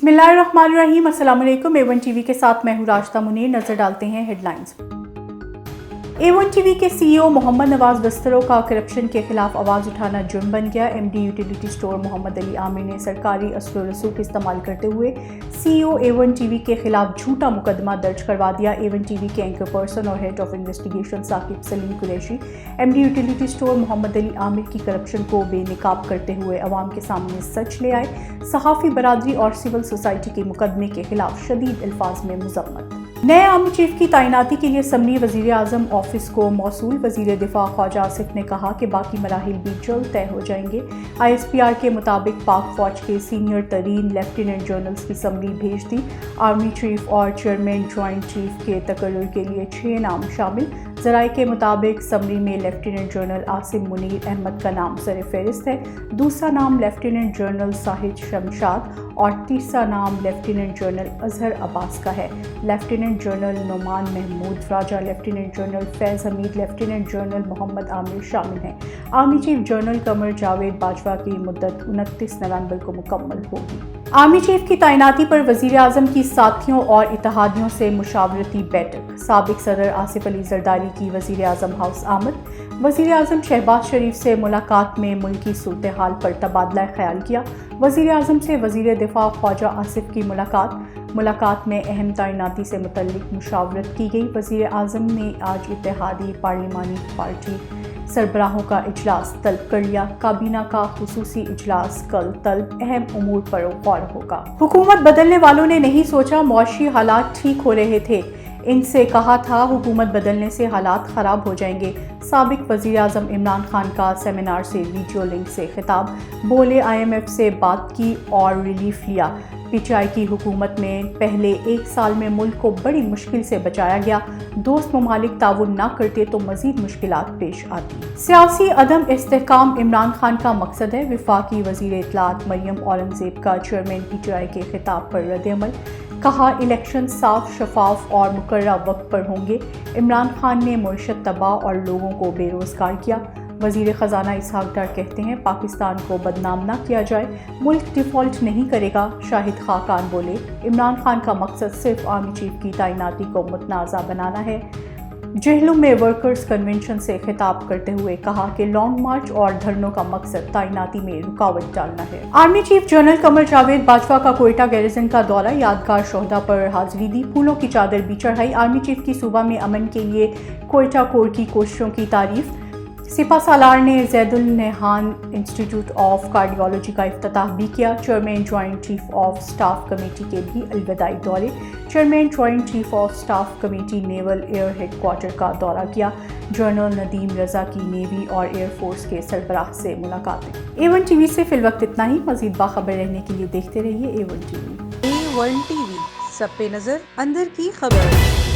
बिस्मिल्लाहिर्रहमानिर्रहीम। अस्सलाम वालेकुम। A1 टीवी के साथ मैं हूँ राशिदा मुनीर। नजर डालते हैं हेडलाइंस। A1 टीवी के CEO मोहम्मद नवाज बस्तरों का करप्शन के खिलाफ आवाज़ उठाना जुर्म बन गया। MD utility store Mohammad Ali Amir ने सरकारी असलो रसूख इस्तेमाल करते हुए CEO A1 टीवी के खिलाफ झूठा मुकदमा दर्ज करवा दिया। A1 टीवी के एंकर पर्सन और head of investigation Saqib Saleem Qureshi MD utility store Mohammad Ali Amir की करप्शन को बेनकाब करते हुए अवाम के सामने सच ले आए। सहाफ़ी बरादरी और सिविल सोसाइटी के मुकदमे के खिलाफ शदीद अल्फाज में मज़म्मत। नए आर्मी चीफ की तैनाती के लिए असम्बली वज़ीर आज़म ऑफिस को मौसूल। वज़ीर दिफा ख्वाजा आसिफ ने कहा कि बाकी मराहिल भी जल्द तय हो जाएंगे। ISPR के मुताबिक पाक फौज के सीनियर तरीन लेफ्टिनेंट जनरल्स की समरी भेज दी। आर्मी चीफ और चेयरमैन ज्वाइंट चीफ के तकर्रुर के लिए 6 नाम शामिल। ज़राए के मुताबिक समरी में लेफ्टिनेंट जनरल आसिम मुनीर अहमद का नाम सर फहरिस्त है। दूसरा नाम लेफ्टिनेंट जनरल साहिद शमशाद और तीसरा नाम लेफ्टिनेंट जनरल अजहर अब्बास का है। लेफ्टिनेंट जनरल नोमान महमूद राजा, लेफ्टिनेंट जनरल फैज़ हमीद, लेफ्टिनेंट जनरल मोहम्मद आमिर शामिल हैं। Army chief general Qamar Javed Bajwa की मुद्दत 29 नवंबर को मुकम्मल होगी। आर्मी चीफ की तैनाती पर वज़ीर आज़म की साथियों और इत्तेहादियों से मुशावरती बैठक। साबिक सदर आसिफ अली जरदारी की वज़ीर आज़म हाउस आमद। वज़ीर आज़म शहबाज शरीफ से मुलाकात में मुल्की सूरत हाल पर तबादला ख्याल किया। वज़ीर आज़म से वज़ीर दिफा ख्वाजा आसिफ की मुलाकात में अहम तैनाती से मुतल्लिक मुशावरत की गई। वज़ीर आज़म ने आज इत्तेहादी पार्लिमानी पार्टी सरबराहों का इजलास तलब कर लिया। काबीना का खुसूसी इजलास कल तलब अहम उमूर पर गौर होगा। हुकूमत बदलने वालों ने नहीं सोचा मुआशी हालात ठीक हो रहे थे, इनसे कहा था हुकूमत बदलने से हालात ख़राब हो जाएंगे। साबिक वज़ीर आज़म इमरान खान का सेमिनार से वीडियो लिंक से खिताब। बोले IMF से बात की और रिलीफ लिया। PTI की हुकूमत में पहले 1 साल में मुल्क को बड़ी मुश्किल से बचाया गया। दोस्त ममालिक ताउन ना करते तो मज़ीद मुश्किलात पेश आती। सियासी अदम इस्तेहकाम इमरान खान का मकसद है। वफाकी वज़ीर इत्तलात मरियम औरंगज़ेब का चेयरमैन PTI के खिताब पर रद्द-ए-अमल। कहा इलेक्शन साफ, शफाफ और मुकर्ररा वक्त पर होंगे। इमरान खान ने मुआशरत तबाह और लोगों को बेरोज़गार किया। वज़ीर ख़जाना इसहाक डार कहते हैं पाकिस्तान को बदनाम ना किया जाए, मुल्क डिफ़ॉल्ट नहीं करेगा। शाहिद खाकान बोले इमरान खान का मकसद सिर्फ आर्मी चीफ की तैनाती को मुतनाज़ा बनाना है। जेहलुम में वर्कर्स कन्वेंशन से खिताब करते हुए कहा कि लॉन्ग मार्च और धरनों का मकसद तैनाती में रुकावट डालना है। Army chief general Qamar Javed Bajwa का कोयटा गैरिजन का दौरा। यादगार शोहदा पर हाजिरी दी, फूलों की चादर भी चढ़ाई। आर्मी चीफ की सूबा में अमन के लिए कोयटा कोर की कोशिशों की तारीफ। सिपा सालार ने ज़ैदुल नहान इंस्टीट्यूट ऑफ कार्डियोलॉजी का इफ्तिताह भी किया। Chairman joint chief of staff committee के भी अलविदाई दौरे। Chairman joint chief of staff committee naval air headquarter का दौरा किया। जनरल नदीम रजा की नेवी और एयरफोर्स के सरबराह से मुलाकातें। A1 टीवी से फिलवक्त इतना ही। मज़ीद बाखबर रहने के लिए देखते रहिए A1 टीवी। A1 टीवी, सब पे नजर, अंदर की खबर।